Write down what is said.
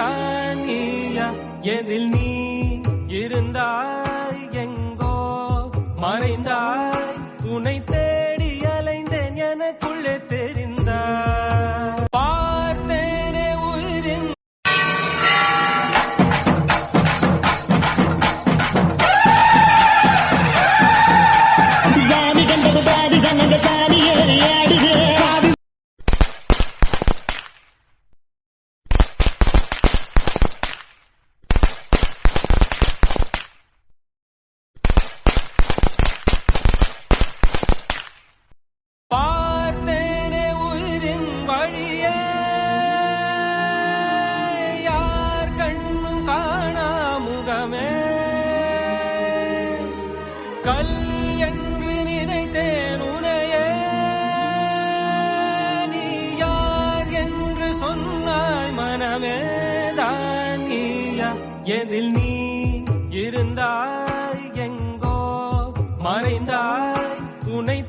தான் நீயா எதில் நீ இருந்தாய் எங்கோ மறைந்தாய் உன்னை தேடி அலைந்தேன் எனக்குள்ளே தெரிந்தாய் பார்த்தேனே உயிரின் சாமி கண்டது பாதி சனங்க சாமி ஏறி ஆடுது பார்த்தேனே உயிரின் வழியே யார் கண்ணும் காணா முகமே கல் என்று நினைத்தேன் உனையே நீ யார் என்று சொன்னாய் மனமே தான் நீயா எதில் நீ இருந்தாய் எங்கோ மறைந்தாய் உன்னை